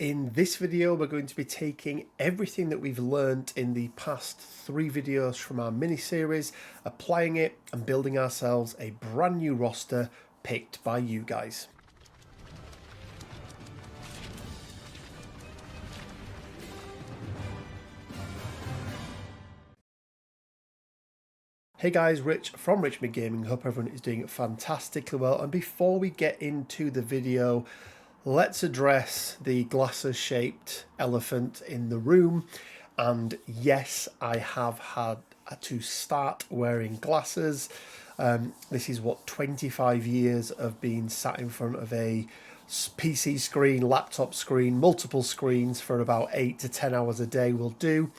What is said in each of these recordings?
In this video, we're going to be taking everything that we've learned in the past 3 videos from our mini-series, applying it and building ourselves a brand new roster picked by you guys. Hey guys, Rich from Richmond Gaming. Hope everyone is doing fantastically well. And before we get into the video, let's address the glasses-shaped elephant in the room. And yes, I have had to start wearing glasses. This is what 25 years of being sat in front of a PC screen, laptop screen, multiple screens for about 8 to 10 hours a day will do.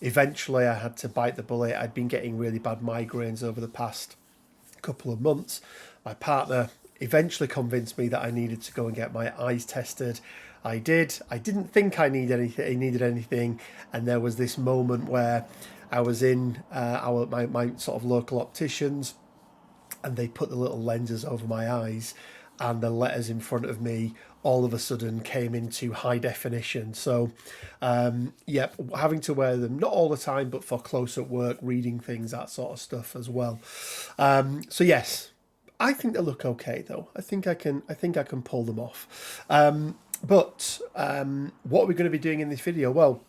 Eventually I had to bite the bullet. I'd been getting really bad migraines over the past couple of months. My partner eventually convinced me that I needed to go and get my eyes tested. I did. I didn't think I needed anything, and there was this moment where I was in my sort of local opticians, and they put the little lenses over my eyes, and the letters in front of me all of a sudden came into high definition. So yep, having to wear them, not all the time, but for close-up work, reading things, that sort of stuff as well. So yes, I think they look okay though. I think I can pull them off. But what are we going to be doing in this video? Well,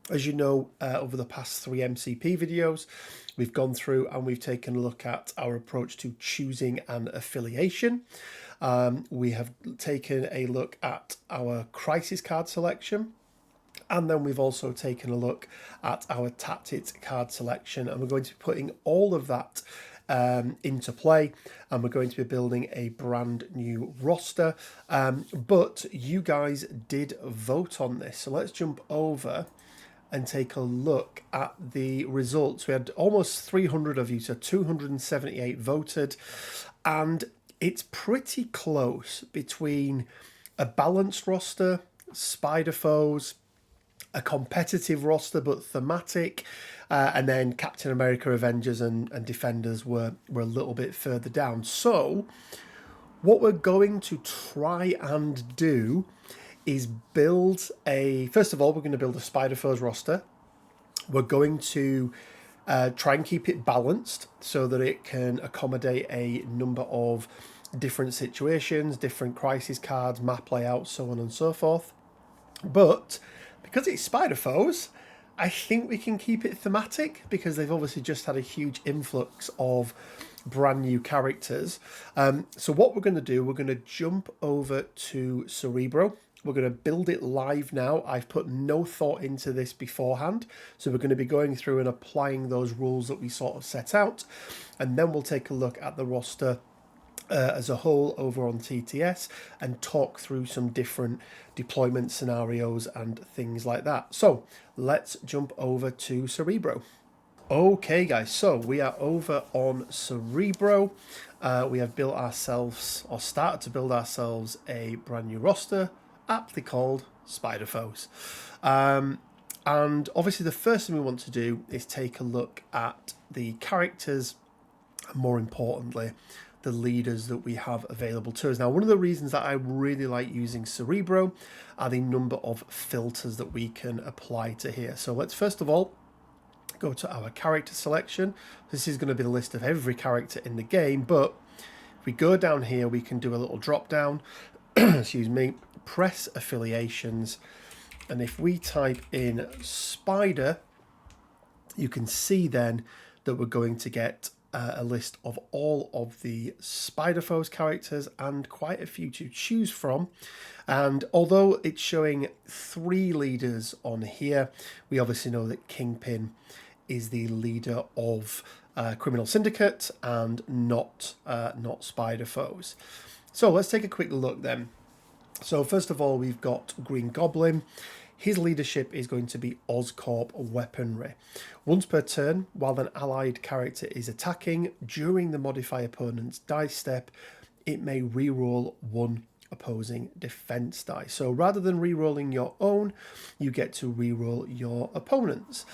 as you know, over the past 3 MCP videos, we've gone through and we've taken a look at our approach to choosing an affiliation. We have taken a look at our crisis card selection. And then we've also taken a look at our tactics card selection. And we're going to be putting all of that into play, and we're going to be building a brand new roster. But you guys did vote on this. So let's jump over and take a look at the results. We had almost 300 of you, so 278 voted, and it's pretty close between a balanced roster, spider foes, a competitive roster but thematic, and then Captain America, Avengers and Defenders were a little bit further down. So what we're going to try and do is build first of all, we're going to build a Spider Foes roster. We're going to try and keep it balanced so that it can accommodate a number of different situations, different crisis cards, map layouts, so on and so forth. But because it's Spider Foes, I think we can keep it thematic, because they've obviously just had a huge influx of brand new characters. So what we're going to do, we're going to jump over to Cerebro. We're going to build it live now. I've put no thought into this beforehand. So we're going to be going through and applying those rules that we sort of set out. And then we'll take a look at the roster as a whole over on TTS and talk through some different deployment scenarios and things like that. So let's jump over to Cerebro. Okay guys, so we are over on Cerebro. We have built ourselves, or started to build ourselves, a brand new roster, aptly called Spider Foes. And obviously the first thing we want to do is take a look at the characters, and more importantly, the leaders that we have available to us. Now, one of the reasons that I really like using Cerebro are the number of filters that we can apply to here. So let's first of all go to our character selection. This is going to be the list of every character in the game, but if we go down here, we can do a little drop down, excuse me, press affiliations, and if we type in Spider, you can see then that we're going to get a list of all of the Spider Foes characters and quite a few to choose from. And although it's showing 3 leaders on here, we obviously know that Kingpin is the leader of Criminal Syndicate and not Spider Foes. So let's take a quick look then. So first of all, we've got Green Goblin. His leadership is going to be Oscorp weaponry. Once per turn, while an allied character is attacking, during the modify opponent's dice step, it may reroll 1 opposing defense die. So rather than re-rolling your own, you get to re-roll your opponent's.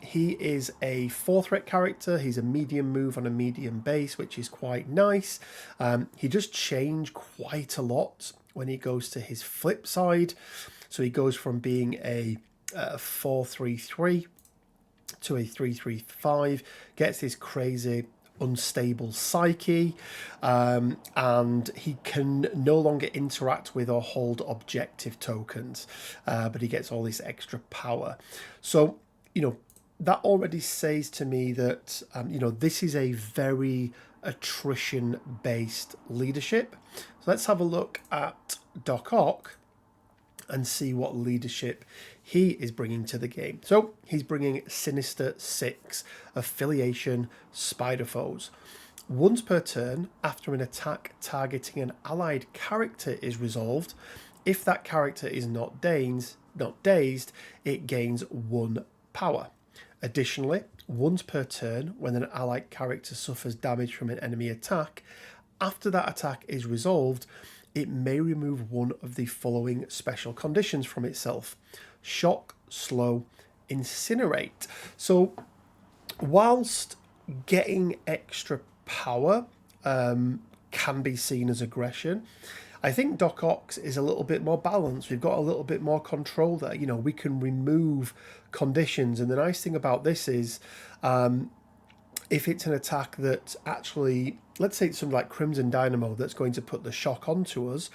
He is a 4-threat character. He's a medium move on a medium base, which is quite nice. He does change quite a lot when he goes to his flip side. So he goes from being a 4-3-3 to a 3-3-5, gets this crazy unstable psyche, and he can no longer interact with or hold objective tokens, but he gets all this extra power. So, that already says to me that, this is a very attrition-based leadership. So let's have a look at Doc Ock and see what leadership he is bringing to the game. So he's bringing Sinister 6, Affiliation, Spider Foes. Once per turn, after an attack targeting an allied character is resolved, if that character is not dazed, it gains 1 power. Additionally, once per turn, when an allied character suffers damage from an enemy attack, after that attack is resolved, it may remove one of the following special conditions from itself: shock, slow, incinerate. So whilst getting extra power can be seen as aggression, I think Doc Ock's is a little bit more balanced. We've got a little bit more control there. We can remove conditions. And the nice thing about this is if it's an attack that actually, let's say it's something like Crimson Dynamo that's going to put the shock onto us,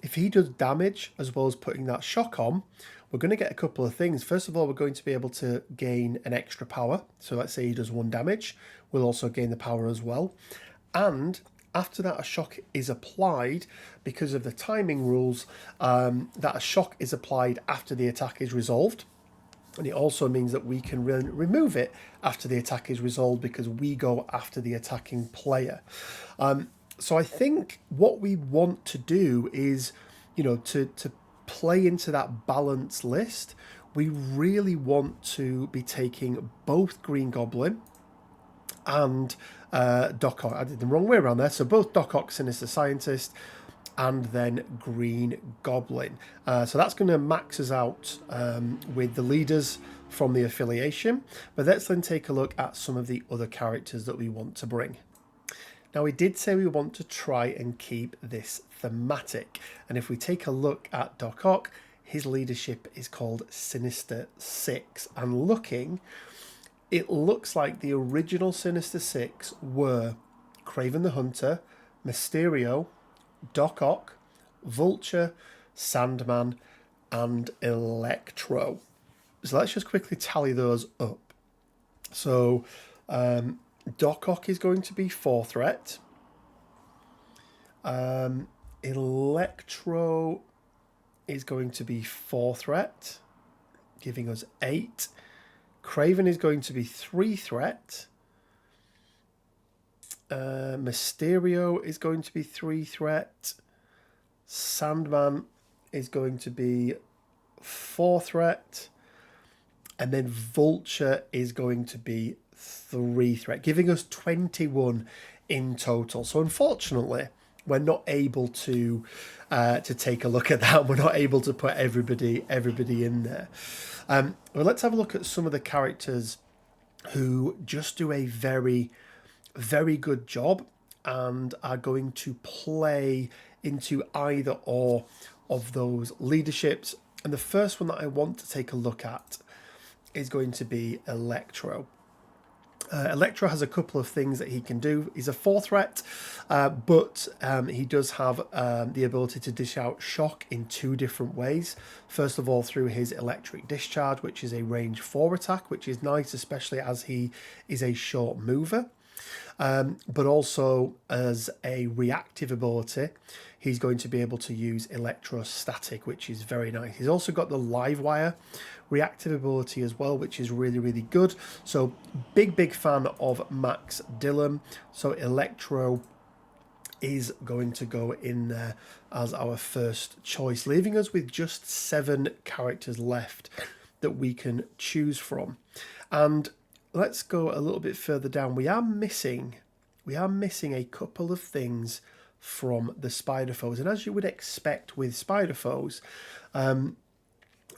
if he does damage as well as putting that shock on, we're going to get a couple of things. First of all, we're going to be able to gain an extra power. So let's say he does 1 damage. We'll also gain the power as well. And after that, a shock is applied, because of the timing rules, that a shock is applied after the attack is resolved. And it also means that we can remove it after the attack is resolved, because we go after the attacking player. So I think what we want to do is, to play into that balance list, we really want to be taking both Green Goblin and Doc Ock. I did the wrong way around there. So both Doc Ock, Sinister Scientist, and then Green Goblin. So that's going to max us out with the leaders from the affiliation. But let's then take a look at some of the other characters that we want to bring. Now, we did say we want to try and keep this thematic. And if we take a look at Doc Ock, his leadership is called Sinister 6. And it looks like the original Sinister 6 were Kraven the Hunter, Mysterio, Doc Ock, Vulture, Sandman, and Electro. So let's just quickly tally those up. So Doc Ock is going to be 4 threat. Electro is going to be 4 threat, giving us 8. Kraven is going to be 3 threat. Mysterio is going to be 3 threat. Sandman is going to be 4 threat. And then Vulture is going to be 3 threat, giving us 21 in total. So unfortunately, we're not able to take a look at that. We're not able to put everybody in there. Well, let's have a look at some of the characters who just do a very, very good job and are going to play into either or of those leaderships. And the first one that I want to take a look at is going to be Electro. Electro has a couple of things that he can do. He's a 4 threat, but he does have the ability to dish out shock in 2 different ways. First of all, through his electric discharge, which is a range 4 attack, which is nice, especially as he is a short mover. But also as a reactive ability, he's going to be able to use electrostatic, which is very nice. He's also got the live wire reactive ability as well, which is really, really good. So big fan of Max Dillon. So Electro is going to go in there as our first choice, leaving us with just 7 characters left that we can choose from. And let's go a little bit further down. We are missing a couple of things from the Spider Foes. And as you would expect with Spider Foes,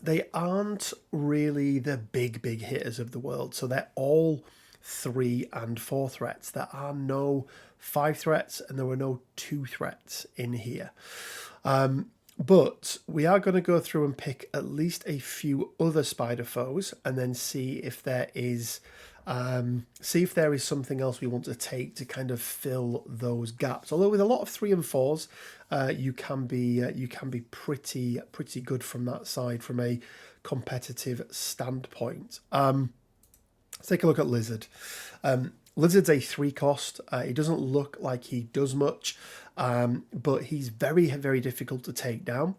they aren't really the big hitters of the world. So they're all 3 and 4 threats. There are no 5 threats and there were no 2 threats in here. But we are going to go through and pick at least a few other spider foes, and then see if there is something else we want to take to kind of fill those gaps. Although with a lot of 3 and 4s, you can be pretty good from that side from a competitive standpoint. Let's take a look at Lizard. Lizard's a 3 cost. He doesn't look like he does much, but he's very difficult to take down.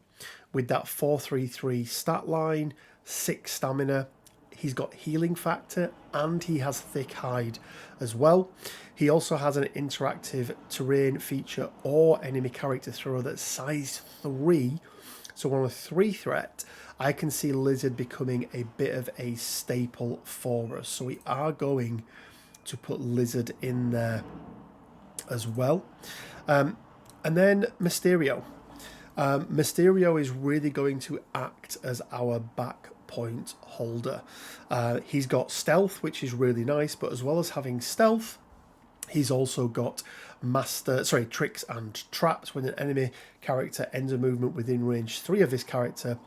With that 4-3-3 stat line, 6 stamina, he's got healing factor, and he has thick hide as well. He also has an interactive terrain feature or enemy character throw that's size 3. So on a 3 threat, I can see Lizard becoming a bit of a staple for us. So we are going to put Lizard in there as well. And then Mysterio. Mysterio is really going to act as our back point holder. He's got stealth, which is really nice, but as well as having stealth, he's also got tricks and traps. When an enemy character ends a movement within range 3 of this character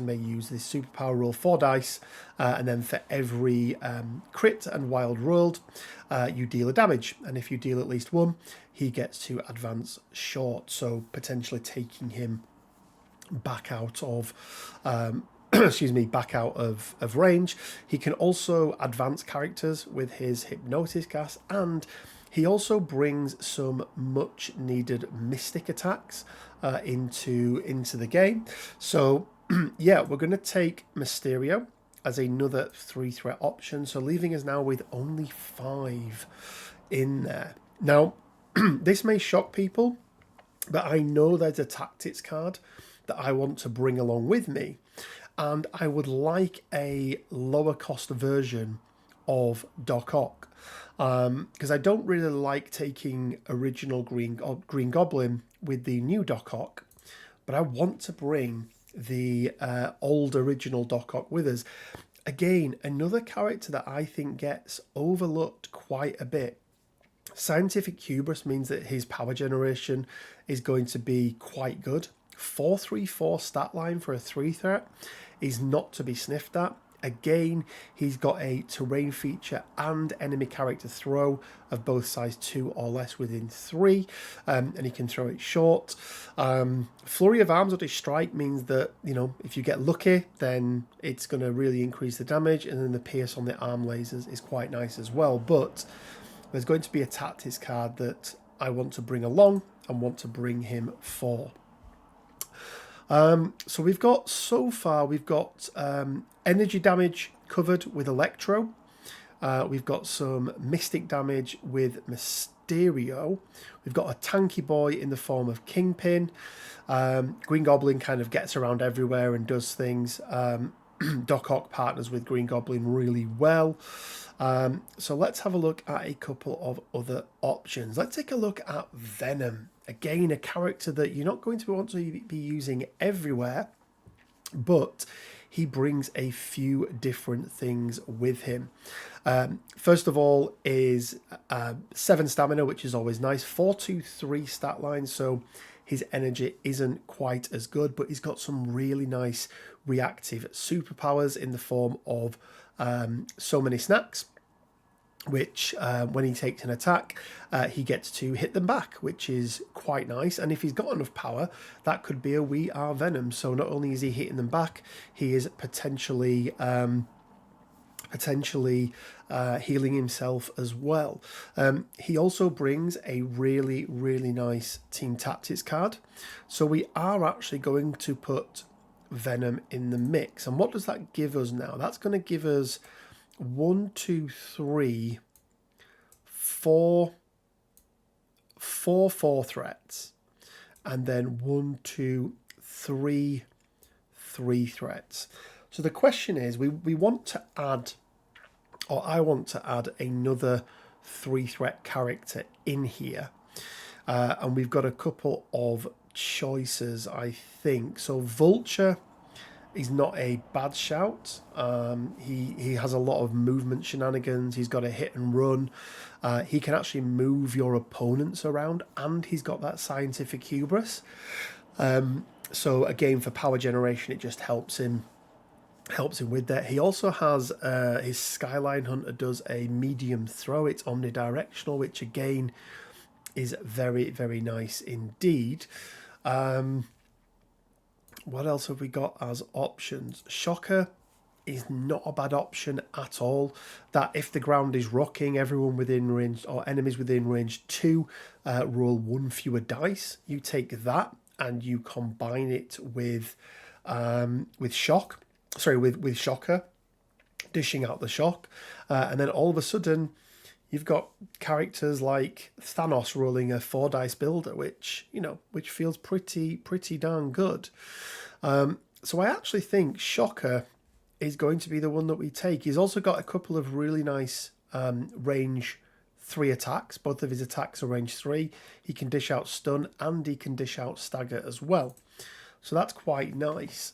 may use this superpower, roll 4 dice, and then for every crit and wild rolled, you deal a damage, and if you deal at least 1, he gets to advance short, so potentially taking him back out of back out of range. He can also advance characters with his hypnosis cast, and he also brings some much needed mystic attacks into the game. So yeah, we're going to take Mysterio as another 3 threat option, so leaving us now with only 5 in there. Now this may shock people, but I know there's a tactics card that I want to bring along with me, and I would like a lower cost version of Doc Ock, because I don't really like taking original Green Goblin with the new Doc Ock, but I want to bring the old original Doc Ock with us. Again, another character that I think gets overlooked quite a bit. Scientific hubris means that his power generation is going to be quite good. 4-3-4 stat line for a 3 threat is not to be sniffed at. Again, he's got a terrain feature and enemy character throw of both size 2 or less within 3, and he can throw it short. Flurry of arms on his strike means that, if you get lucky, then it's going to really increase the damage, and then the pierce on the arm lasers is quite nice as well. But there's going to be a tactics card that I want to bring along and want to bring him for. So we've got energy damage covered with Electro. We've got some mystic damage with Mysterio. We've got a tanky boy in the form of Kingpin. Green Goblin kind of gets around everywhere and does things. Doc Ock partners with Green Goblin really well. So let's have a look at a couple of other options. Let's take a look at Venom. Again, a character that you're not going to want to be using everywhere, but he brings a few different things with him. First of all is 7 stamina, which is always nice. 4-2-3 stat line, so his energy isn't quite as good, but he's got some really nice reactive superpowers in the form of so many snacks, which when he takes an attack, he gets to hit them back, which is quite nice. And if he's got enough power, that could be a We Are Venom. So not only is he hitting them back, he is potentially healing himself as well. He also brings a really nice Team Tactics card. So we are actually going to put Venom in the mix. And what does that give us now? That's going to give us 4 threats, and then 3 threats. So the question is, we want to add, or I want to add another 3 threat character in here, and we've got a couple of choices, I think. So Vulture is not a bad shout. He has a lot of movement shenanigans. He's got a hit and run. He can actually move your opponents around, and he's got that scientific hubris. So again, for power generation, it just helps him with that. He also has his Skyline Hunter does a medium throw. It's omnidirectional, which again is very, very nice indeed. What else have we got as options? Shocker is not a bad option at all. That if the ground is rocking, everyone within range or enemies within range 2 roll 1 fewer dice. You take that and you combine it with shock. Sorry, with Shocker, dishing out the shock, and then all of a sudden, you've got characters like Thanos rolling a 4 dice builder, which feels pretty darn good. So I actually think Shocker is going to be the one that we take. He's also got a couple of really nice range 3 attacks. Both of his attacks are range 3. He can dish out stun and he can dish out stagger as well. So that's quite nice.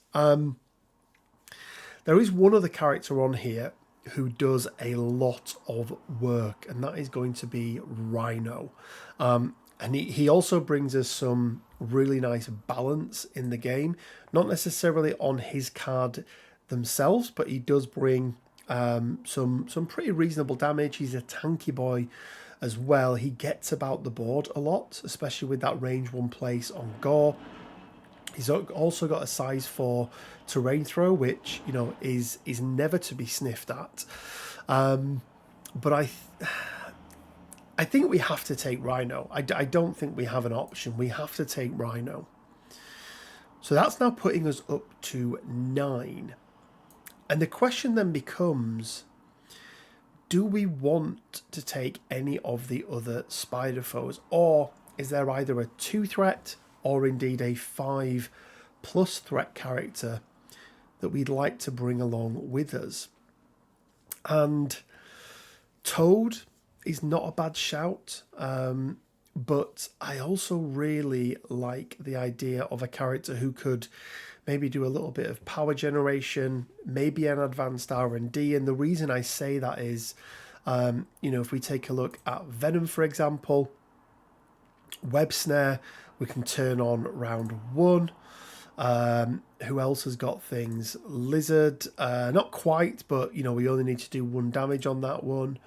There is one other character on here who does a lot of work, and that is going to be Rhino. And he also brings us some really nice balance in the game. Not necessarily on his card themselves, but he does bring some pretty reasonable damage. He's a tanky boy as well. He gets about the board a lot, especially with that range 1 place on Gore. He's also got a size 4 terrain throw, which is never to be sniffed at. But I think we have to take Rhino. I don't think we have an option. We have to take Rhino. So that's now putting us up to 9. And the question then becomes, do we want to take any of the other spider foes? Or is there either a 2 threat or indeed a 5+ threat character that we'd like to bring along with us? And Toad is not a bad shout, but I also really like the idea of a character who could maybe do a little bit of power generation, maybe an advanced R&D. And the reason I say that is, if we take a look at Venom, for example, Web Snare, we can turn on round 1. Who else has got things? Lizard, not quite, but we only need to do 1 damage on that one.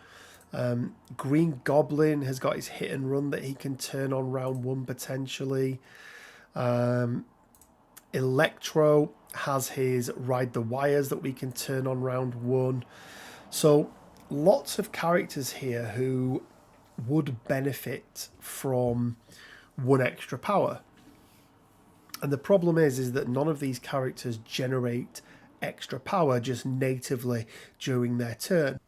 Green Goblin has got his hit and run that he can turn on round 1 potentially. Electro has his Ride the Wires that we can turn on round 1. So lots of characters here who would benefit from 1 extra power. And the problem is that none of these characters generate extra power just natively during their turn.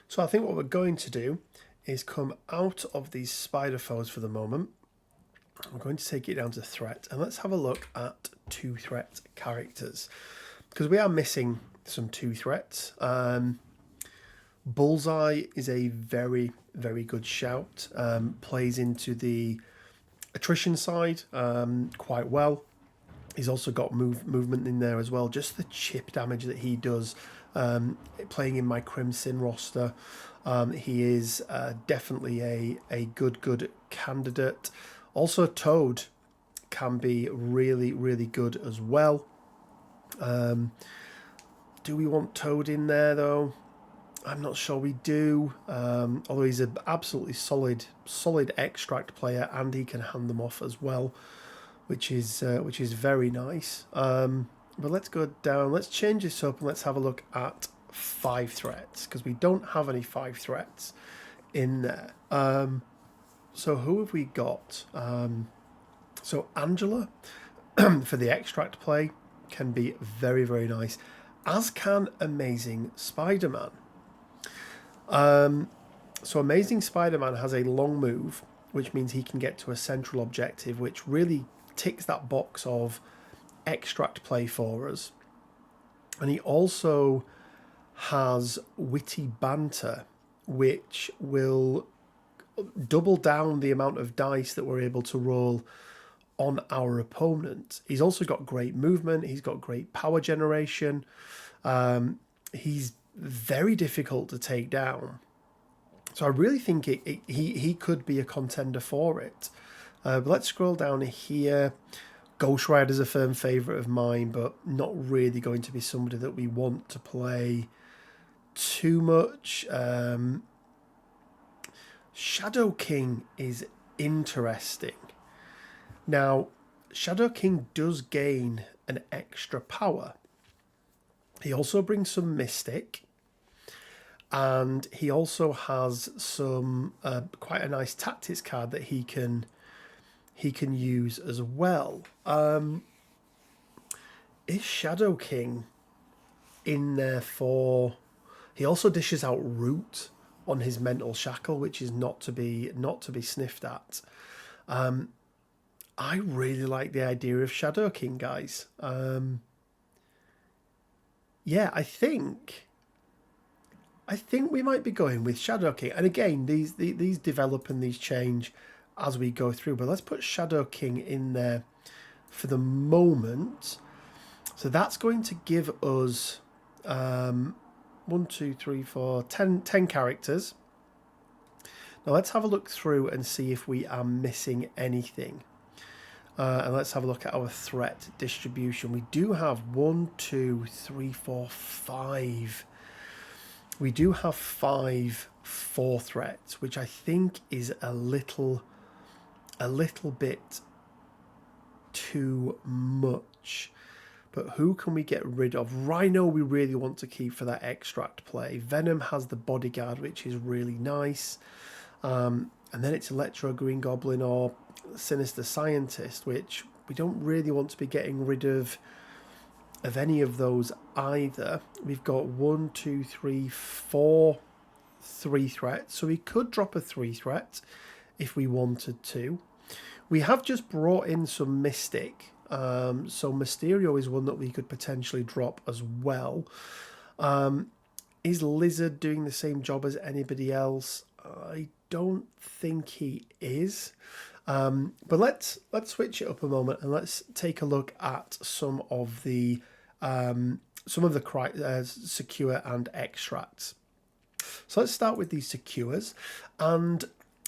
So I think what we're going to do is come out of these spider foes for the moment. We're going to take it down to threat, and let's have a look at 2 threat characters, because we are missing some 2 threats. Bullseye is a very, very good shout. Plays into the attrition side quite well. He's also got movement in there as well. Just the chip damage that he does playing in my Crimson roster. He is definitely a good candidate. Also, Toad can be really, really good as well. Do we want Toad in there though? I'm not sure we do. Although he's an absolutely solid extract player, and he can hand them off as well, which is very nice. But let's go down. Let's change this up and let's have a look at 5 threats, because we don't have any 5 threats in there. So who have we got? So Angela for the extract play can be very, very nice, as can Amazing Spider-Man. So Amazing Spider-Man has a long move, which means he can get to a central objective, which really ticks that box of extract play for us. And he also has Witty Banter, which will double down the amount of dice that we're able to roll on our opponent. He's also got great movement. He's got great power generation. He's very difficult to take down. So I really think he could be a contender for it. But let's scroll down here. Ghost Rider's a firm favourite of mine, but not really going to be somebody that we want to play too much. Shadow King is interesting. Now, Shadow King does gain an extra power. He also brings some Mystic, and he also has some quite a nice tactics card that he can use as well. Is Shadow King in there for? He also dishes out Root on his mental shackle, which is not to be sniffed at. I really like the idea of Shadow King, guys. Yeah, I think we might be going with Shadow King. And again, these develop and these change as we go through. But let's put Shadow King in there for the moment. So that's going to give us 1, 2, 3, 4, 10 characters. Now let's have a look through and see if we are missing anything. And let's have a look at our threat distribution. We do have 1, 2, 3, 4, 5. We do have 5 4 threats, which I think is a little bit too much. But who can we get rid of? Rhino we really want to keep for that extract play. Venom has the bodyguard, which is really nice. And then it's Electro, Green Goblin, or Sinister Scientist, which we don't really want to be getting rid of any of those either. We've got 1, 2, 3, 4 3 threats, so we could drop a 3 threat if we wanted to. We have just brought in some Mystic, so Mysterio is one that we could potentially drop as well. Is Lizard doing the same job as anybody else? I don't think he is. But let's switch it up a moment and let's take a look at some of the secure and extracts. So let's start with these secures. And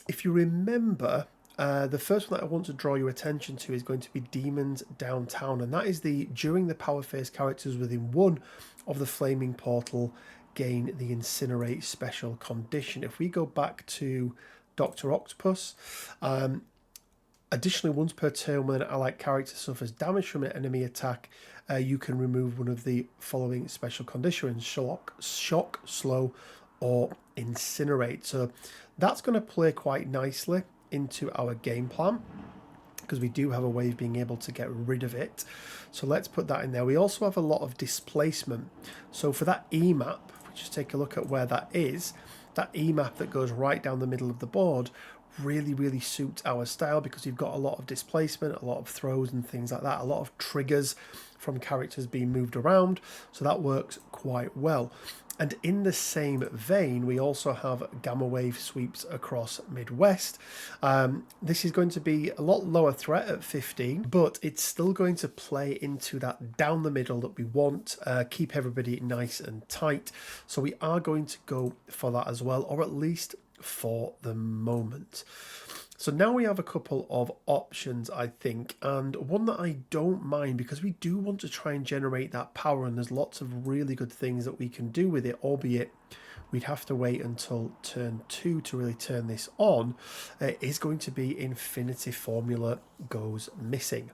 if you remember, the first one that I want to draw your attention to is going to be Demons Downtown, and that is during the power phase, characters within one of the flaming portal gain the Incinerate special condition. If we go back to Dr. Octopus, additionally, once per turn when an allied character suffers damage from an enemy attack, you can remove one of the following special conditions: shock, slow, or incinerate. So that's going to play quite nicely into our game plan, because we do have a way of being able to get rid of it. So let's put that in there. We also have a lot of displacement. So for that E map, if we just take a look at where that is, that E map that goes right down the middle of the board really suits our style, because you've got a lot of displacement, a lot of throws and things like that, a lot of triggers from characters being moved around. So that works quite well. And in the same vein, we also have gamma wave sweeps across Midwest. This is going to be a lot lower threat at 15, but it's still going to play into that down the middle that we want, keep everybody nice and tight. So we are going to go for that as well, or at least for the moment. So now we have a couple of options, I think, and one that I don't mind, because we do want to try and generate that power, and there's lots of really good things that we can do with it, albeit we'd have to wait until turn 2 to really turn this on, is going to be Infinity Formula goes missing.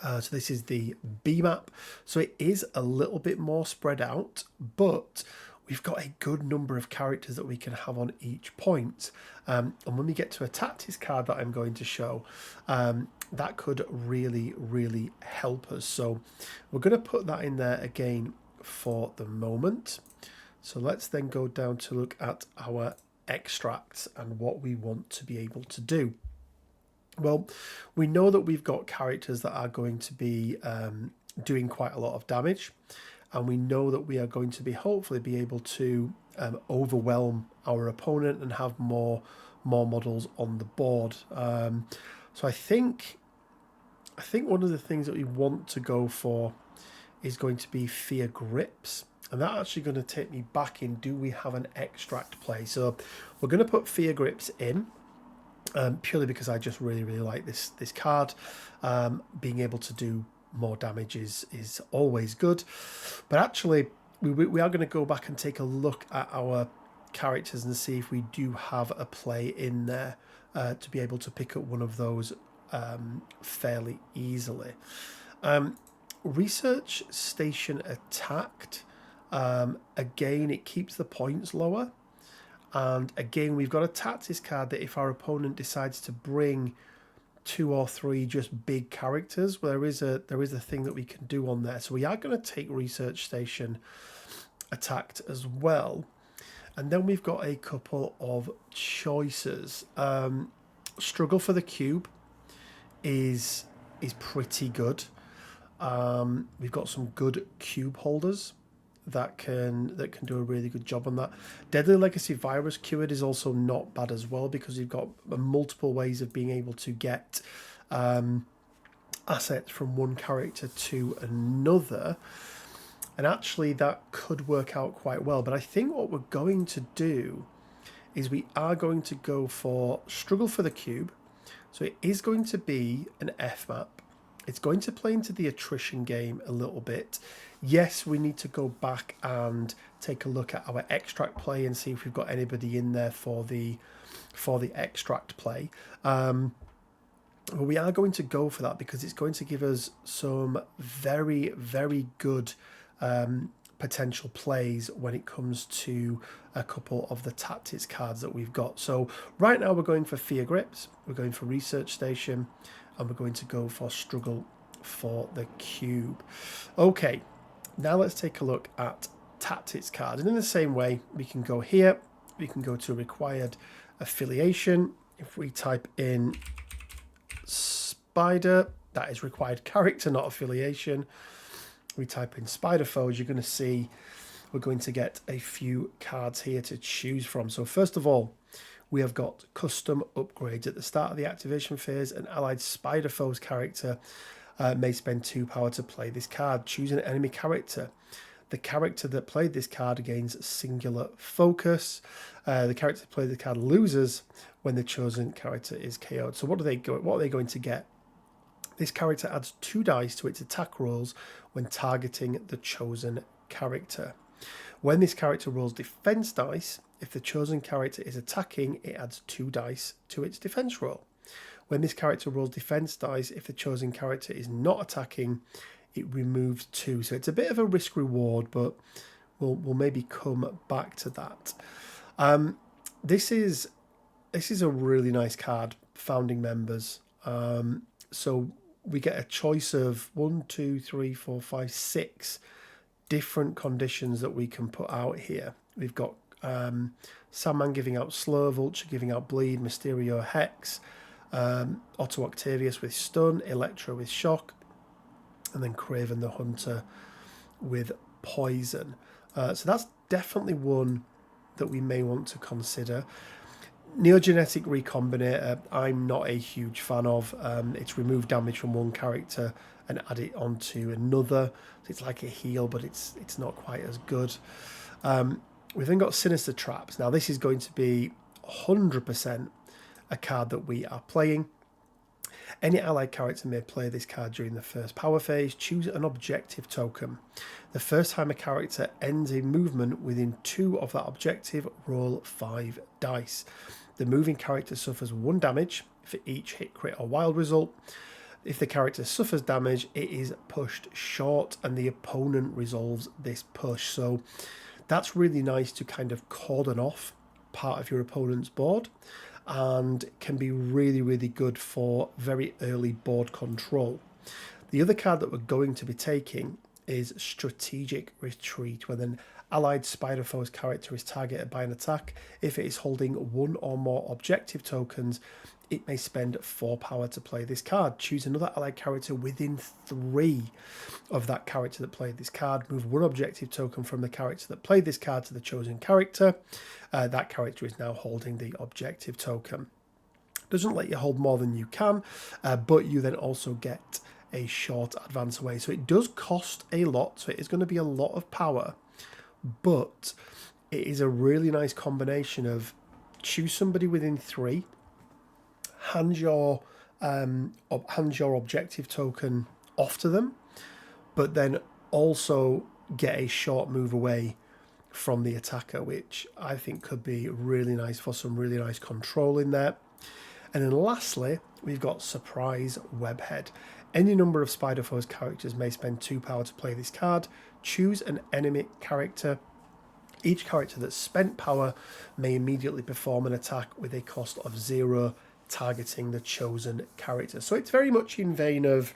So this is the B map, so it is a little bit more spread out, but we've got a good number of characters that we can have on each point. And when we get to a tactics card that I'm going to show, that could really help us. So we're going to put that in there again for the moment. So let's then go down to look at our extracts and what we want to be able to do. Well, we know that we've got characters that are going to be doing quite a lot of damage. And we know that we are going to be hopefully be able to overwhelm our opponent and have more models on the board. So I think one of the things that we want to go for is going to be Fear Grips. And that's actually going to take me back in, do we have an extract play? So we're going to put Fear Grips in. purely because I just really, really like this card. Being able to do more damage is always good. But actually, we are going to go back and take a look at our characters and see if we do have a play in there to be able to pick up one of those fairly easily. Research station attacked. Again, it keeps the points lower. And again, we've got a tactics card that if our opponent decides to bring 2 or 3 just big characters, well, there is a thing that we can do on there. So we are going to take research station attacked as well. And then we've got a couple of choices. Struggle for the cube is pretty good. We've got some good cube holders that can do a really good job on that. Deadly Legacy Virus Cured is also not bad as well, because you've got multiple ways of being able to get assets from one character to another. And actually that could work out quite well. But I think what we're going to do is we are going to go for Struggle for the Cube. So it is going to be an F map. It's going to play into the attrition game a little bit. Yes, we need to go back and take a look at our extract play and see if we've got anybody in there for the extract play. But we are going to go for that because it's going to give us some very, very good potential plays when it comes to a couple of the tactics cards that we've got. So right now we're going for Fear Grips, we're going for Research Station, and we're going to go for Struggle for the Cube. Okay, now let's take a look at tactics cards. And in the same way, we can go here, we can go to Required Affiliation. If we type in Spider, that is required character, not affiliation. We type in Spider Foes, you're going to see we're going to get a few cards here to choose from. So first of all, we have got custom upgrades. At the start of the activation phase, an allied Spider Foes character may spend 2 power to play this card. Choose an enemy character. The character that played this card gains singular focus. The character that played the card loses when the chosen character is KO'd. So what are they going to get? This character adds 2 dice to its attack rolls when targeting the chosen character. When this character rolls defense dice, if the chosen character is attacking, it adds 2 dice to its defense roll. When this character rolls defense dice, if the chosen character is not attacking, it removes 2. So it's a bit of a risk reward, but we'll maybe come back to that. This is a really nice card, Founding Members. So we get a choice of 1, 2, 3, 4, 5, 6 different conditions that we can put out here. We've got Sandman giving out Slow, Vulture giving out Bleed, Mysterio Hex, Otto Octavius with Stun, Electro with Shock, and then Craven the Hunter with Poison. So that's definitely one that we may want to consider. Neogenetic Recombinator, I'm not a huge fan of. It's remove damage from one character and add it onto another. So it's like a heal, but it's not quite as good. We've then got Sinister Traps. Now this is going to be 100% a card that we are playing. Any allied character may play this card during the first power phase. Choose an objective token. The first time a character ends a movement within 2 of that objective, roll 5 dice. The moving character suffers 1 damage for each hit, crit or wild result. If the character suffers damage, it is pushed short and the opponent resolves this push. So that's really nice to kind of cordon off part of your opponent's board, and can be really, really good for very early board control. The other card that we're going to be taking is Strategic Retreat. When an allied Spider Foes character is targeted by an attack, if it is holding 1 or more objective tokens, it may spend 4 power to play this card. Choose another allied character within 3 of that character that played this card. Move 1 objective token from the character that played this card to the chosen character. That character is now holding the objective token. Doesn't let you hold more than you can, but you then also get a short advance away. So it does cost a lot, so it is going to be a lot of power, but it is a really nice combination of choose somebody within 3, hand your objective token off to them, but then also get a short move away from the attacker, which I think could be really nice for some really nice control in there. And then lastly, we've got Surprise Webhead. Any number of Spider Foe's characters may spend 2 power to play this card. Choose an enemy character. Each character that's spent power may immediately perform an attack with a cost of 0, targeting the chosen character. So it's very much in vein of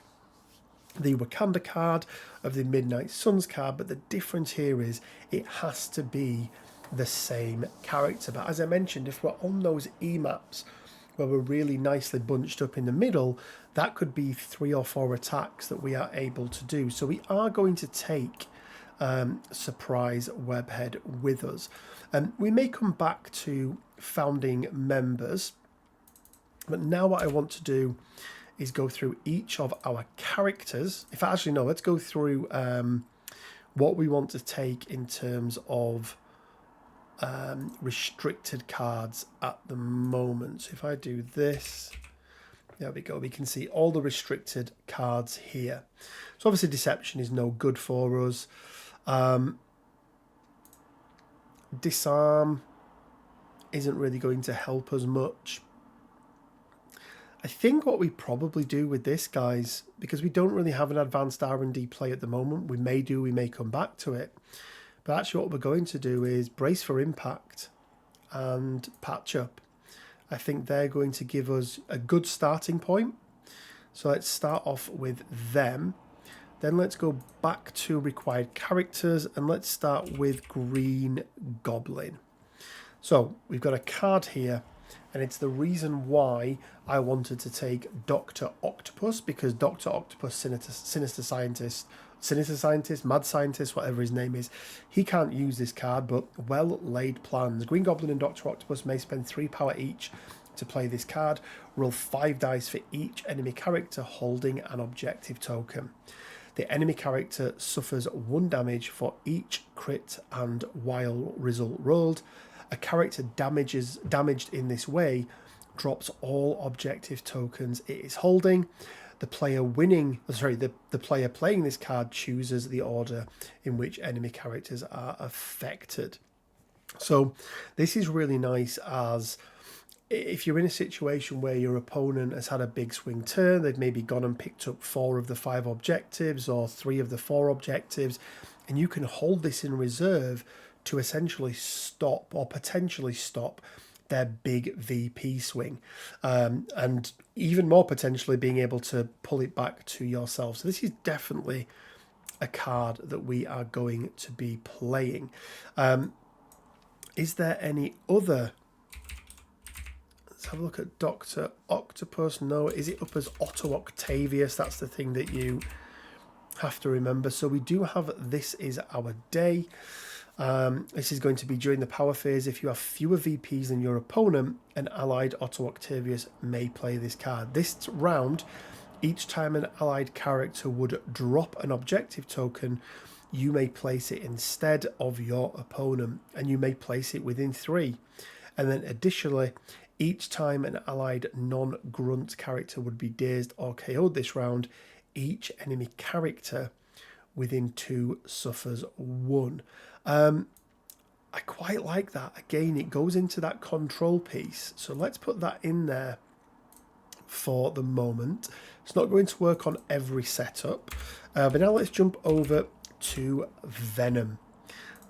the Wakanda card, of the Midnight Suns card, but the difference here is it has to be the same character. But as I mentioned, if we're on those E-maps where we're really nicely bunched up in the middle, that could be 3 or 4 attacks that we are able to do. So we are going to take Surprise Webhead with us. We may come back to founding members, but now what I want to do is go through each of our characters. In fact, actually, no, let's go through what we want to take in terms of restricted cards at the moment. So if I do this, there we go, we can see all the restricted cards here. So obviously Deception is no good for us. Disarm isn't really going to help us much. I think what we probably do with this, guys, because we don't really have an advanced R&D play at the moment, we may come back to it, but actually what we're going to do is Brace for Impact and Patch Up. I think they're going to give us a good starting point. So let's start off with them. Then let's go back to required characters and let's start with Green Goblin. So we've got a card here, and it's the reason why I wanted to take Dr. Octopus, because Dr. Octopus, Sinister Scientist, Mad Scientist, whatever his name is, he can't use this card, but well-laid plans. Green Goblin and Dr. Octopus may spend 3 power each to play this card. Roll 5 dice for each enemy character holding an objective token. The enemy character suffers 1 damage for each crit and wild result rolled. A character damaged in this way drops all objective tokens it is holding. The player playing this card chooses the order in which enemy characters are affected. So this is really nice, as if you're in a situation where your opponent has had a big swing turn, they've maybe gone and picked up 4 of the 5 objectives or 3 of the 4 objectives, and you can hold this in reserve to essentially stop or potentially stop their big VP swing, and even more potentially being able to pull it back to yourself. So this is definitely a card that we are going to be playing. Is there any other? Let's have a look at Dr. Octopus. No, is it up as Otto Octavius? That's the thing that you have to remember. So we do have This Is Our Day. This is going to be during the power phase. If you have fewer VPs than your opponent, an allied Otto Octavius may play this card. This round, each time an allied character would drop an objective token, you may place it instead of your opponent, and you may place it within 3. And then additionally, each time an allied non-grunt character would be dazed or KO'd this round, each enemy character within 2 suffers 1. I quite like that. Again, it goes into that control piece. So let's put that in there for the moment. It's not going to work on every setup. But now let's jump over to Venom.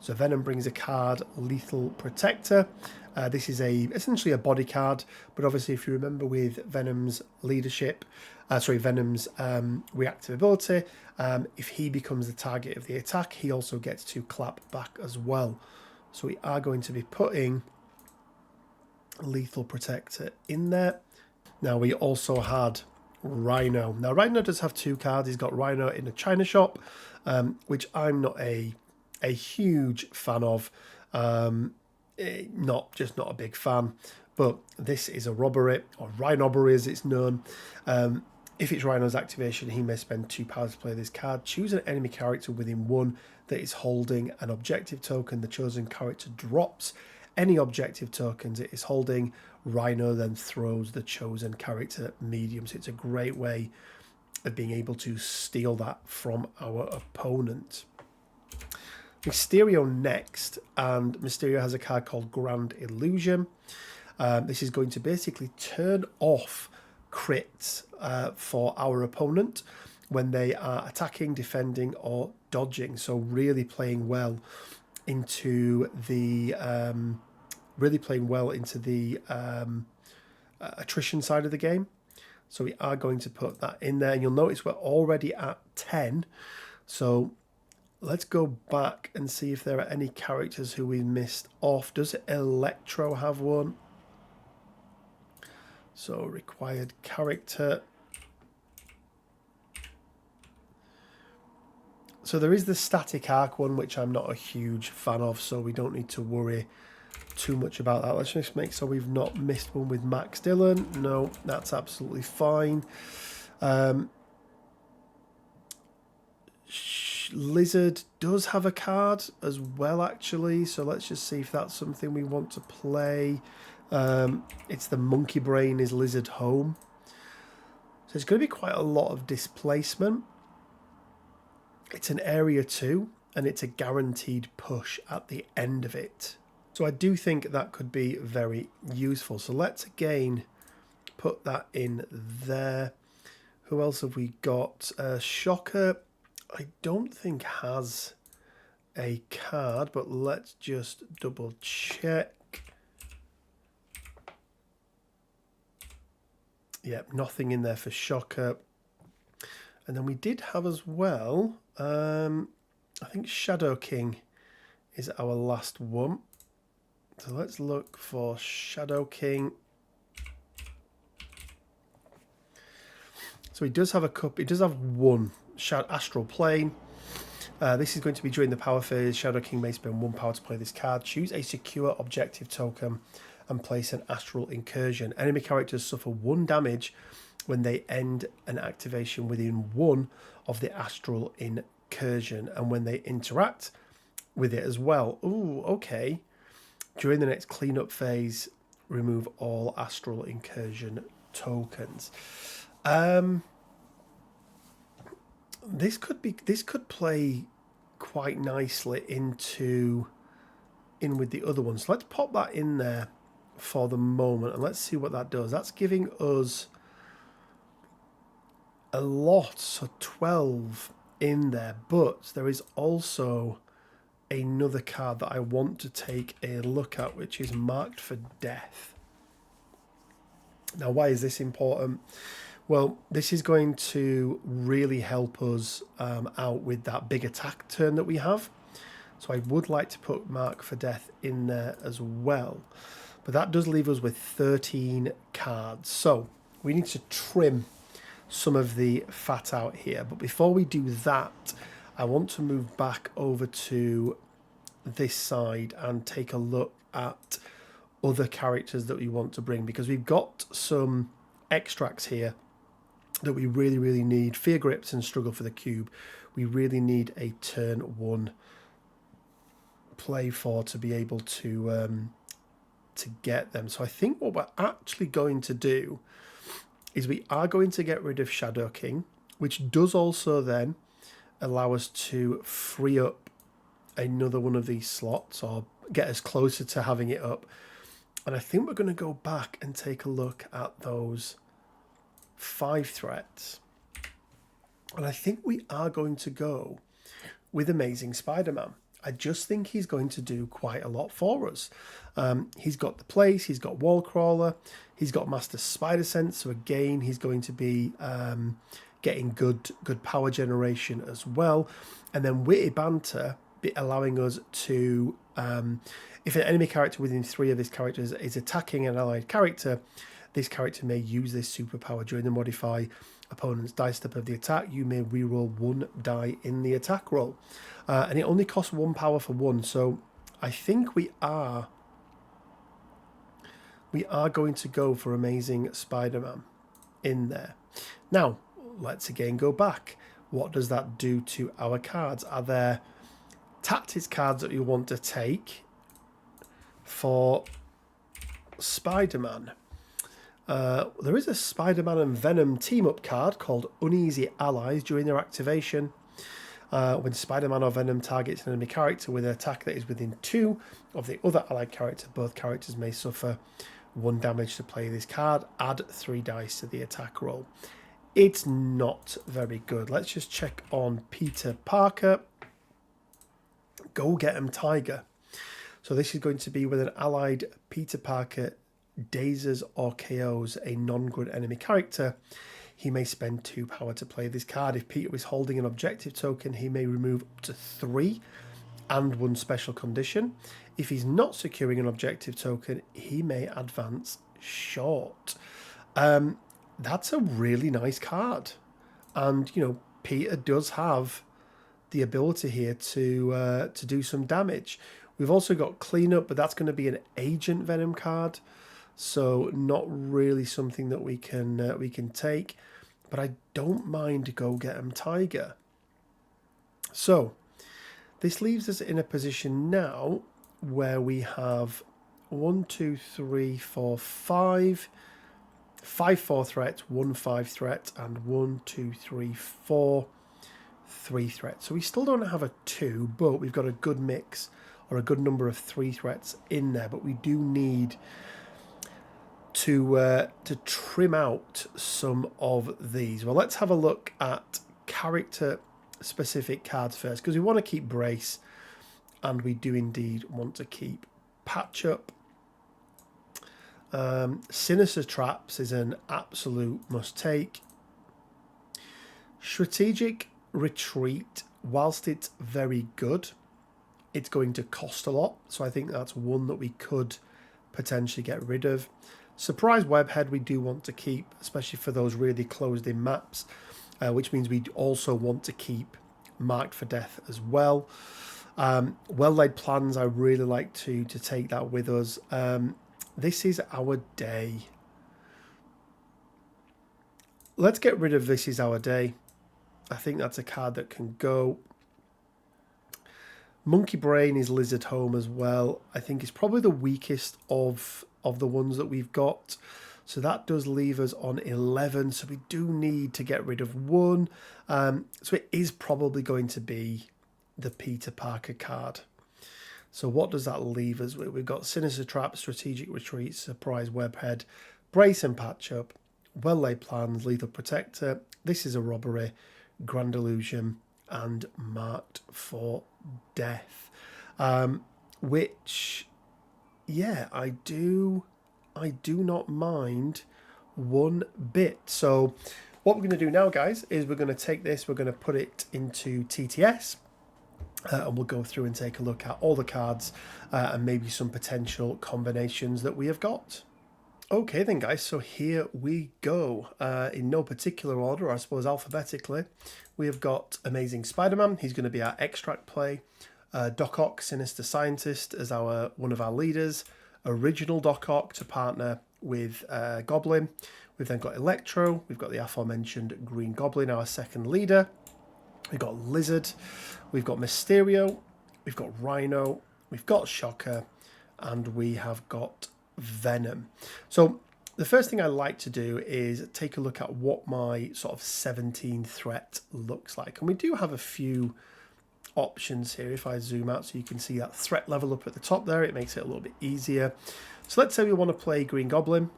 So Venom brings a card, Lethal Protector. This is essentially a body card, but obviously if you remember with Venom's Venom's reactive ability, if he becomes the target of the attack, he also gets to clap back as well. So we are going to be putting Lethal Protector in there. Now we also had Rhino. Now Rhino does have 2 cards. He's got Rhino in a China shop, which I'm not a huge fan of. Not a big fan, but this is a robbery, or Rhinobbery as it's known. If it's Rhino's activation, he may spend 2 power to play this card. Choose an enemy character within 1 that is holding an objective token. The chosen character drops any objective tokens it is holding. Rhino then throws the chosen character medium. So it's a great way of being able to steal that from our opponent. Mysterio next, and Mysterio has a card called Grand Illusion. This is going to basically turn off crits for our opponent when they are attacking, defending, or dodging. So really playing well into the attrition side of the game. So we are going to put that in there. And you'll notice we're already at 10. So let's go back and see if there are any characters who we missed off. Does Electro have one? So required character. So there is the Static Arc one, which I'm not a huge fan of, so we don't need to worry too much about that. Let's just make sure we've not missed one with Max Dillon. No, that's absolutely fine. Lizard does have a card as well, actually, so let's just see if that's something we want to play. It's the Monkey Brain is Lizard Home. So it's going to be quite a lot of displacement. It's an area 2, and it's a guaranteed push at the end of it. So I do think that could be very useful. So let's again put that in there. Who else have we got? Shocker, I don't think has a card, but let's just double check. Yep, nothing in there for Shocker. And then we did have as well, I think Shadow King is our last one. So let's look for Shadow King. So he does have a cup. He does have one Astral Plane. This is going to be during the power phase. Shadow King may spend 1 power to play this card. Choose a secure objective token and place an Astral Incursion. Enemy characters suffer 1 damage when they end an activation within 1 of the Astral Incursion, and when they interact with it as well. Ooh, okay. During the next cleanup phase, remove all Astral Incursion tokens. This could play quite nicely in with the other ones. So let's pop that in there for the moment, and let's see what that does. That's giving us a lot, so 12 in there, but there is also another card that I want to take a look at, which is Marked for Death. Now, why is this important? Well, this is going to really help us out with that big attack turn that we have. So I would like to put Mark for Death in there as well. But that does leave us with 13 cards. So we need to trim some of the fat out here. But before we do that, I want to move back over to this side and take a look at other characters that we want to bring, because we've got some extracts here that we really, really need. Fear Grips and Struggle for the Cube. We really need a turn 1 play for to be able to get them. So I think what we're actually going to do is we are going to get rid of Shadow King, which does also then allow us to free up another one of these slots, or get us closer to having it up. And I think we're going to go back and take a look at those 5 threats. And I think we are going to go with Amazing Spider-Man. I just think he's going to do quite a lot for us. He's got the place, he's got Wall Crawler, he's got Master Spider Sense, so again he's going to be getting good power generation as well. And then Witty Banter, allowing us to, if an enemy character within 3 of this characters is attacking an allied character, this character may use this superpower during the modify opponent's dice step of the attack. You may reroll 1 die in the attack roll. And it only costs 1 power for 1. So I think we are going to go for Amazing Spider-Man in there. Now, let's again go back. What does that do to our cards? Are there tactics cards that you want to take for Spider-Man. There is a Spider-Man and Venom team-up card called Uneasy Allies. During their activation, when Spider-Man or Venom targets an enemy character with an attack that is within 2 of the other allied character, both characters may suffer 1 damage to play this card. Add 3 dice to the attack roll. It's not very good. Let's just check on Peter Parker. Go get him, Tiger. So this is going to be when an allied Peter Parker dazes or KOs a non-good enemy character, he may spend 2 power to play this card. If Peter is holding an objective token, he may remove up to 3 and 1 special condition. If he's not securing an objective token, he may advance short. That's a really nice card. And, you know, Peter does have the ability here to do some damage. We've also got Cleanup, but that's going to be an Agent Venom card. So not really something that we can take. But I don't mind Go Get 'em Tiger. So this leaves us in a position now where we have 1, 2, 3, 4, 5 4 threats, 1 5 threat, and 1, 2, 3, 4 3 threats. So we still don't have a 2, but we've got a good mix or a good number of 3 threats in there. But we do need to trim out some of these. Well, let's have a look at character specific cards first, because we want to keep Brace, and we do indeed want to keep Patch Up. Sinister Traps is an absolute must take. Strategic Retreat, whilst it's very good, it's going to cost a lot, so I think that's one that we could potentially get rid of. Surprise Webhead we do want to keep, especially for those really closed in maps, which means we also want to keep Marked for Death as well. Well-Laid Plans, I really like to take that with us. This is our day. Let's get rid of This Is Our Day. I think that's a card that can go. Monkey Brain is Lizard Home as well. I think it's probably the weakest of the ones that we've got. So that does leave us on 11. So we do need to get rid of 1. So it is probably going to be the Peter Parker card. So what does that leave us with? We've got Sinister Trap, Strategic Retreat, Surprise Webhead, Brace and Patch Up, Well-Laid Plans, Lethal Protector, This Is a Robbery, Grand Illusion, and Marked for Death. Which, yeah, I do not mind one bit. So what we're going to do now, guys, is we're going to take this, we're going to put it into TTS. And we'll go through and take a look at all the cards and maybe some potential combinations that we have got. Okay then, guys, so here we go. In no particular order, I suppose alphabetically, we have got Amazing Spider-Man. He's going to be our extract play. Doc Ock, Sinister Scientist, as one of our leaders. Original Doc Ock to partner with Goblin. We've then got Electro. We've got the aforementioned Green Goblin, our second leader. We've got Lizard, we've got Mysterio, we've got Rhino, we've got Shocker, and we have got Venom. So the first thing I like to do is take a look at what my sort of 17 threat looks like. And we do have a few options here. If I zoom out so you can see that threat level up at the top there, it makes it a little bit easier. So let's say we want to play Green Goblin.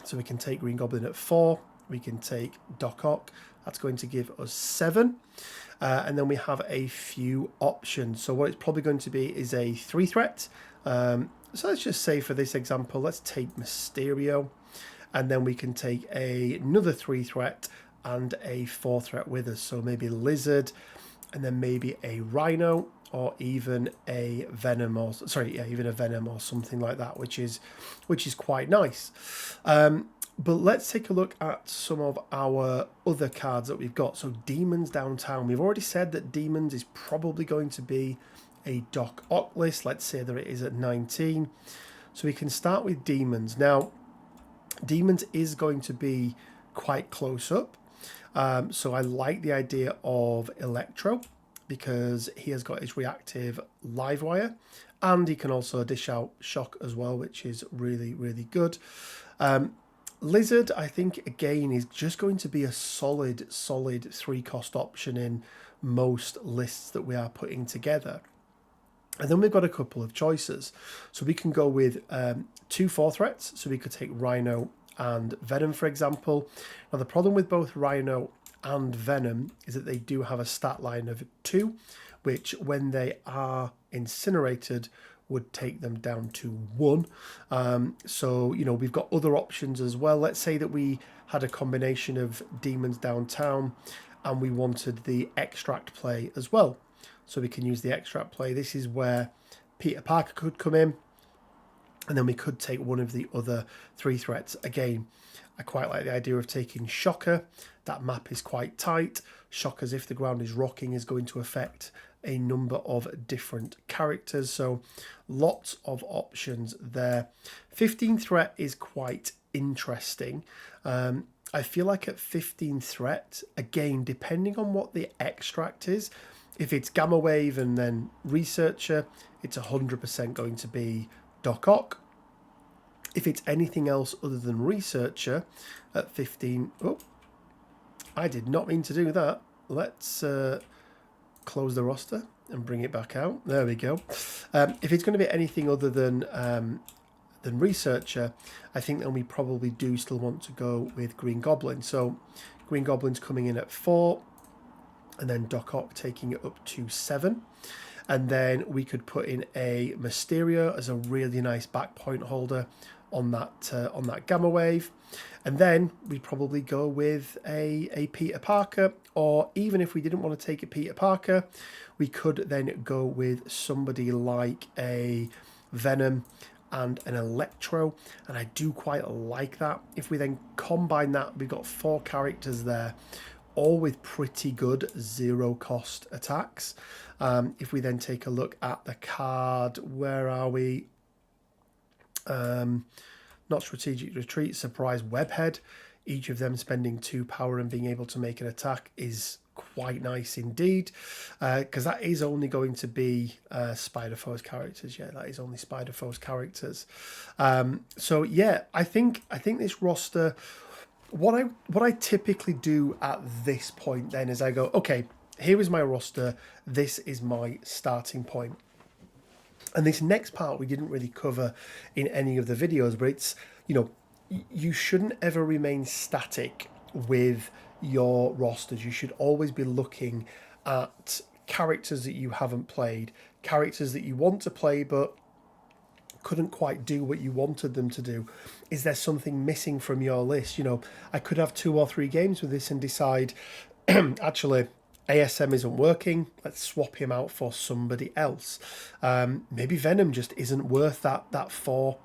So we can take Green Goblin at 4. We can take Doc Ock. That's going to give us 7. And then we have a few options. So what it's probably going to be is a 3 threat. So let's just say for this example, let's take Mysterio. And then we can take another 3 threat and a 4 threat with us. So maybe Lizard, and then maybe a Rhino, or even a Venom, or even a Venom or something like that, which is quite nice. But let's take a look at some of our other cards that we've got. So Demons Downtown. We've already said that Demons is probably going to be a Doc Ock list. Let's say that it is at 19. So we can start with Demons. Now, Demons is going to be quite close up. So I like the idea of Electro. because he has got his reactive live wire, and he can also dish out shock as well, which is really, really good. Lizard, I think, again, is just going to be a solid 3-cost option in most lists that we are putting together. And then we've got a couple of choices. So we can go with 2 4 threats. So we could take Rhino and Venom, for example. Now, the problem with both Rhino and Venom is that they do have a stat line of 2, which when they are incinerated would take them down to 1. So, you know, we've got other options as well. Let's say that we had a combination of demons downtown and we wanted the extract play as well. So we can use the extract play. This is where Peter Parker could come in, and then we could take one of the other 3 threats. Again, I quite like the idea of taking Shocker. That map is quite tight. Shockers, if the ground is rocking, is going to affect a number of different characters. So lots of options there. 15 threat is quite interesting. I feel like at 15 threat, again, depending on what the extract is, if it's Gamma Wave and then Researcher, it's 100% going to be Doc Ock. If it's anything else other than Researcher at 15... Oh, I did not mean to do that. Let's close the roster and bring it back out. There we go. If it's going to be anything other than Researcher, I think then we probably do still want to go with Green Goblin. So Green Goblin's coming in at 4, and then Doc Ock taking it up to 7. And then we could put in a Mysterio as a really nice back point holder on that Gamma Wave. And then we'd probably go with a Peter Parker, or even if we didn't want to take a Peter Parker, we could then go with somebody like a Venom and an Electro, and I do quite like that. If we then combine that, we've got 4 characters there, all with pretty good 0-cost attacks. If we then take a look at the card, where are we? Not Strategic Retreat, Surprise Webhead. Each of them spending 2 power and being able to make an attack is quite nice indeed, because that is only going to be Spider-Foe's characters. Yeah, that is only Spider-Foe's characters. So yeah, I think this roster, what I typically do at this point then is I go, okay, here is my roster, this is my starting point. And this next part we didn't really cover in any of the videos, but it's, you know, you shouldn't ever remain static with your rosters. You should always be looking at characters that you haven't played, characters that you want to play but couldn't quite do what you wanted them to do. Is there something missing from your list? You know, I could have 2 or 3 games with this and decide, actually, ASM isn't working, let's swap him out for somebody else. Maybe Venom just isn't worth that 4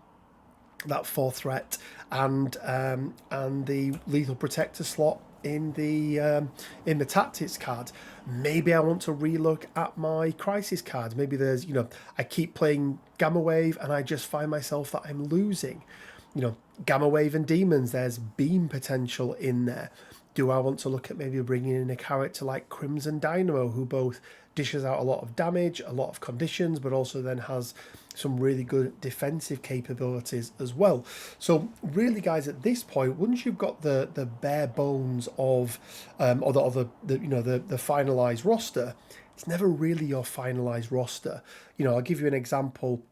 threat and the Lethal Protector slot in the tactics card. Maybe I want to relook at my crisis cards. Maybe there's, you know, I keep playing Gamma Wave and I just find myself that I'm losing. You know, Gamma Wave and Demons, there's beam potential in there. Do I want to look at maybe bringing in a character like Crimson Dynamo, who both dishes out a lot of damage, a lot of conditions, but also then has some really good defensive capabilities as well. So really, guys, at this point, once you've got the bare bones of or the finalized roster, it's never really your finalized roster. You know, I'll give you an example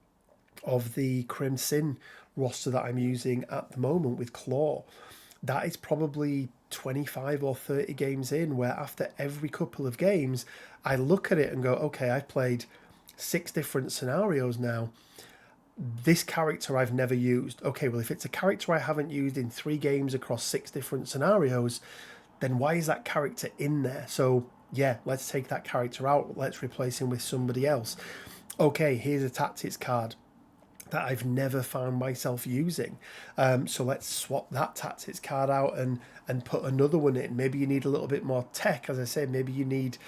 of the Crimson roster that I'm using at the moment with Claw. That is probably 25 or 30 games in, where after every couple of games I look at it and go, okay, I've played 6 different scenarios now. This character I've never used. Okay, well, if it's a character I haven't used in 3 games across 6 different scenarios, then why is that character in there? So yeah, let's take that character out, let's replace him with somebody else. Okay, here's a tactics card that I've never found myself using. So let's swap that tactics card out and put another one in. Maybe you need a little bit more tech, as I said. Maybe you need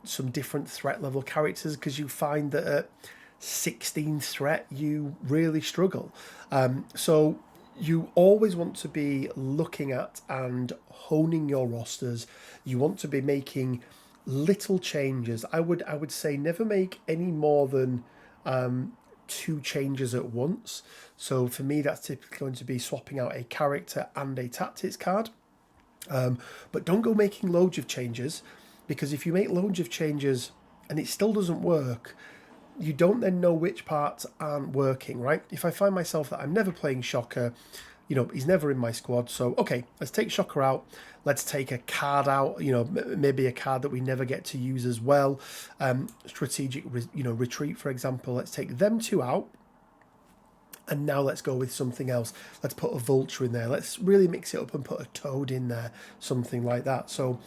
some different threat level characters, because you find that at 16 threat you really struggle. So you always want to be looking at and honing your rosters. You want to be making little changes. I would say never make any more than 2 changes at once. So for me, that's typically going to be swapping out a character and a tactics card. But don't go making loads of changes, because if you make loads of changes and it still doesn't work, you don't then know which parts aren't working, right? If I find myself that I'm never playing Shocker, you know, he's never in my squad, so okay, let's take Shocker out, let's take a card out, you know, maybe a card that we never get to use as well, strategic, retreat, for example, let's take them 2 out, and now let's go with something else. Let's put a Vulture in there, let's really mix it up and put a Toad in there, something like that. So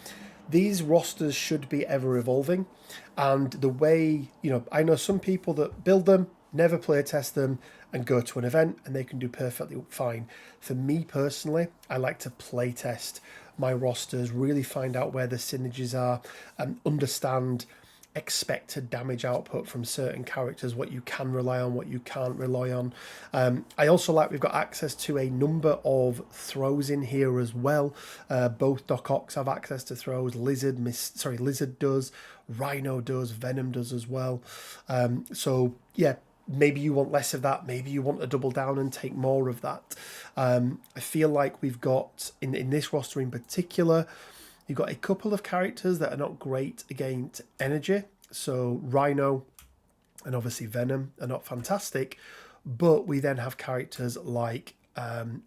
these rosters should be ever evolving, and the way, you know, I know some people that build them, never play test them, and go to an event and they can do perfectly fine. For me personally, I like to play test my rosters, really find out where the synergies are, and understand expected damage output from certain characters, what you can rely on, what you can't rely on. I also like we've got access to a number of throws in here as well. Both Doc Ox have access to throws. Lizard does, Rhino does, Venom does as well. So yeah, maybe you want less of that, maybe you want to double down and take more of that. I feel like we've got in this roster in particular, you've got a couple of characters that are not great against energy. So Rhino and obviously Venom are not fantastic. But we then have characters like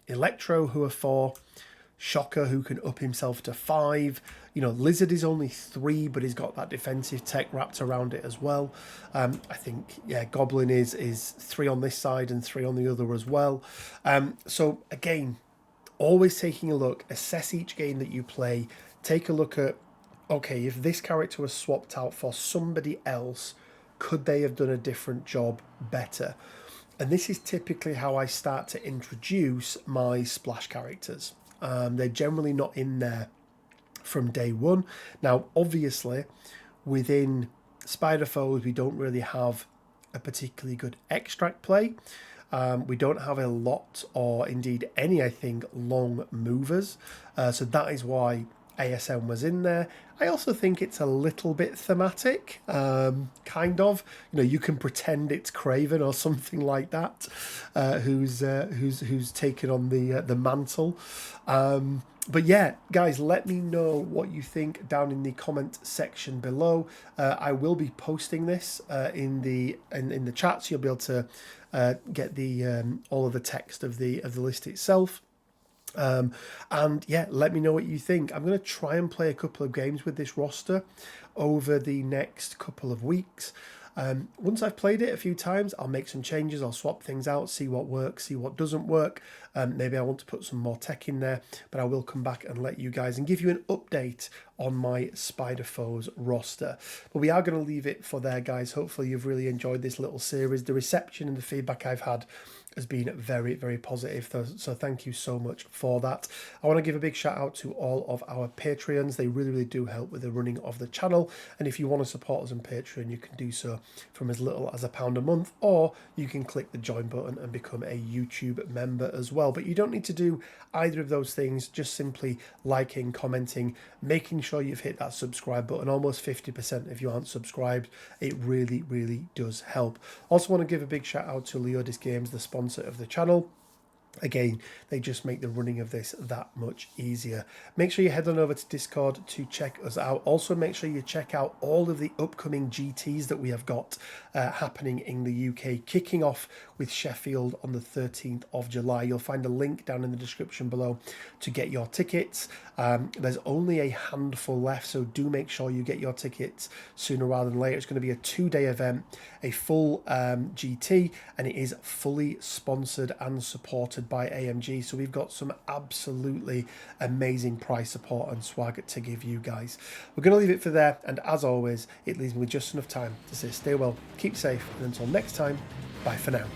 Electro, who are 4, Shocker, who can up himself to 5. You know, Lizard is only 3, but he's got that defensive tech wrapped around it as well. I think, yeah, Goblin is 3 on this side and 3 on the other as well. So again, always taking a look, assess each game that you play. Take a look at, okay, if this character was swapped out for somebody else, could they have done a different job better? And this is typically how I start to introduce my splash characters. They're generally not in there from day one. Now, obviously, within Spider Foes, we don't really have a particularly good extract play. We don't have a lot, or indeed any, I think, long movers. So that is why ASM was in there. I also think it's a little bit thematic, kind of. You know, you can pretend it's Craven or something like that, who's taken on the mantle. But yeah, guys, let me know what you think down in the comment section below. I will be posting this in the chat, so you'll be able to get the all of the text of the list itself. And yeah, let me know what you think. I'm going to try and play a couple of games with this roster over the next couple of weeks. Once I've played it a few times, I'll make some changes, I'll swap things out, see what works, see what doesn't work. Maybe I want to put some more tech in there, but I will come back and let you guys and give you an update on my Spider Foes roster. But we are going to leave it for there, guys. Hopefully you've really enjoyed this little series. The reception and the feedback I've had has been very, very positive, so thank you so much for that. I want to give a big shout out to all of our Patreons. They really, really do help with the running of the channel, and if you want to support us on Patreon, you can do so from as little as £1 a month, or you can click the join button and become a YouTube member as well. But you don't need to do either of those things, just simply liking, commenting, making sure you've hit that subscribe button. Almost 50% if you aren't subscribed. It really, really does help. Also want to give a big shout out to Leodis Games, the sponsor of the channel. Again, they just make the running of this that much easier. Make sure you head on over to Discord to check us out. Also, make sure you check out all of the upcoming GTs that we have got happening in the UK, kicking off with Sheffield on the 13th of July. You'll find a link down in the description below to get your tickets. There's only a handful left, so do make sure you get your tickets sooner rather than later. It's going to be a 2-day event, a full GT, and it is fully sponsored and supported by AMG. So we've got some absolutely amazing price support and swag to give you guys. We're going to leave it for there, and as always, it leaves me with just enough time to say stay well, keep safe, and until next time, bye for now.